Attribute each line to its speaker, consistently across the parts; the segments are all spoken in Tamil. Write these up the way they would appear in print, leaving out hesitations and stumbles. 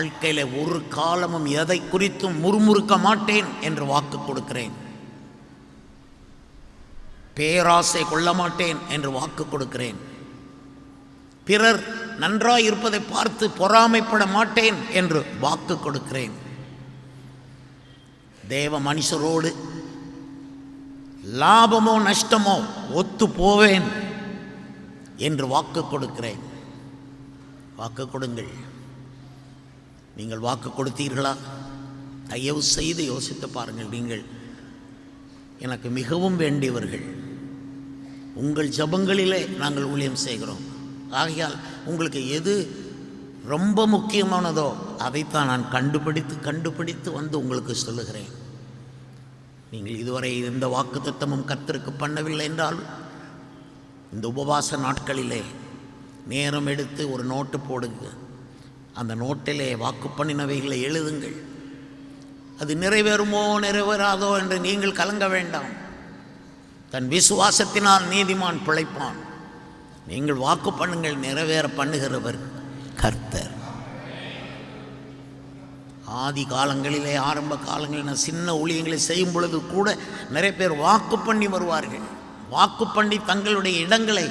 Speaker 1: வாழ்க்கையில ஒரு காலமும் எதை குறித்தும் முறுமுறுக்க மாட்டேன் என்று வாக்கு கொடுக்கிறேன். பேராசை கொள்ள மாட்டேன் என்று வாக்கு கொடுக்கிறேன். பிறர் நன்றாய் இருப்பதை பார்த்து பொறாமைப்பட மாட்டேன் என்று வாக்கு கொடுக்கிறேன். தேவ மனுஷரோடு லாபமோ நஷ்டமோ ஒத்து போவேன் என்று வாக்கு கொடுக்கிறேன். வாக்கு கொடுங்கள். நீங்கள் வாக்கு கொடுத்தீர்களா? தயவு செய்து யோசித்து பாருங்கள். நீங்கள் எனக்கு மிகவும் வேண்டியவர்கள். உங்கள் ஜபங்களிலே நாங்கள் ஊழியம் செய்கிறோம். ஆகையால் உங்களுக்கு எது ரொம்ப முக்கியமானதோ அதைத்தான் நான் கண்டுபிடித்து வந்து உங்களுக்கு சொல்லுகிறேன். நீங்கள் இதுவரை எந்த வாக்குத்தத்தமும் கர்த்தருக்கு பண்ணவில்லை என்றால் இந்த உபவாச நாட்களிலே நேரம் எடுத்து ஒரு நோட்டு போடுங்க. அந்த நோட்டிலே வாக்கு பண்ணினவைகளை எழுதுங்கள். அது நிறைவேறுமோ நிறைவேறாதோ என்று நீங்கள் கலங்க வேண்டாம். தன் விசுவாசத்தினால் நீதிமான் பிழைப்பான். நீங்கள் வாக்கு பண்ணுங்கள். நிறைவேற பண்ணுகிறவர் கர்த்தர். ஆதி காலங்களிலே, ஆரம்ப காலங்களில் நான் சின்ன ஊழியங்களை செய்யும் பொழுது கூட நிறைய பேர் வாக்கு பண்ணி வருவார்கள். வாக்கு பண்ணி தங்களுடைய இடங்களை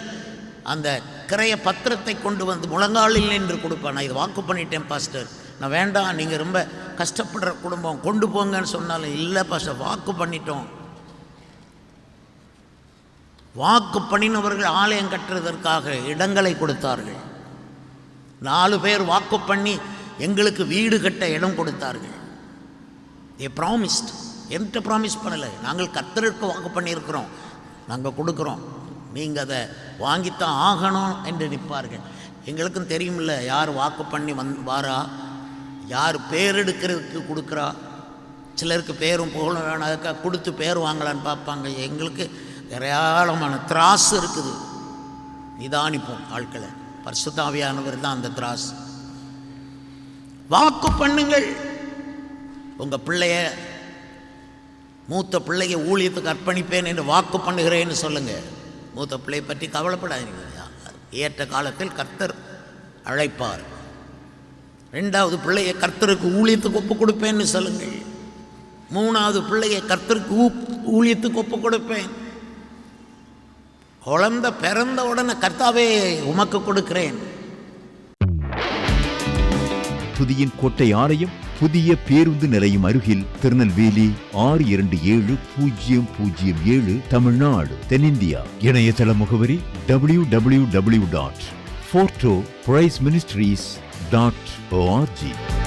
Speaker 1: அந்த கிரைய பத்திரத்தை கொண்டு வந்து முழங்காலில் நின்று கொடுப்பேன். நான் இது வாக்கு பண்ணிட்டேன் பாஸ்டர், நான் வேண்டாம், நீங்கள் ரொம்ப கஷ்டப்படுற குடும்பம், கொண்டு போங்கன்னு சொன்னாலும் இல்லை பாஸ்டர் வாக்கு பண்ணிட்டோம். வாக்கு பண்ணினவர்கள் ஆலயம் கட்டுறதற்காக இடங்களை கொடுத்தார்கள். 4 பேர் வாக்கு பண்ணி எங்களுக்கு வீடு கட்ட இடம் கொடுத்தார்கள். ப்ராமிஸ்ட். என்கிட்ட ப்ராமிஸ் பண்ணலை, நாங்கள் கர்த்தருக்கு வாக்கு பண்ணியிருக்கிறோம், நாங்கள் கொடுக்குறோம், நீங்கள் அதை வாங்கித்தான் ஆகணும் என்று நிற்பார்கள். எங்களுக்கும் தெரியுமில்ல யார் வாக்கு பண்ணி வாரா, யார் பேர் எடுக்கிறதுக்கு கொடுக்குறா. சிலருக்கு பேரும் புகழும் வேணும், அதுக்காக கொடுத்து பேர் வாங்கலான்னு பார்ப்பாங்க. எங்களுக்கு ஏராளமான திராசு இருக்குது. நிதானிப்போம் ஆட்களை. பரிசுத்த ஆவியானவர் தான் அந்த திராசு. வாக்கு பண்ணுங்கள். உங்கள் பிள்ளைய, மூத்த பிள்ளைய ஊழியத்துக்கு அர்ப்பணிப்பேன் என்று வாக்கு பண்ணுகிறேன்னு சொல்லுங்கள். மூத்த பிள்ளையை பற்றி கவலைப்படாதீங்க. ஏற்ற காலத்தில் கர்த்தர் அழைப்பார். 2வது பிள்ளையை கர்த்தருக்கு ஊழியத்துக்கு ஒப்பு கொடுப்பேன்னு சொல்லுங்கள். 3வது பிள்ளையை கர்த்தருக்கு ஊழியத்துக்கு ஒப்பு கொடுப்பேன். குழந்தை பிறந்த உடனே கர்த்தாவே உமக்கு கொடுக்கிறேன்.
Speaker 2: துதியின் கோட்டை ஆலயம் புதிய பேருந்து நிலையம் அருகில், திருநெல்வேலி 620007 தமிழ்நாடு, தென்னிந்தியா. இணையதள முகவரி www.fortopriceministries.org.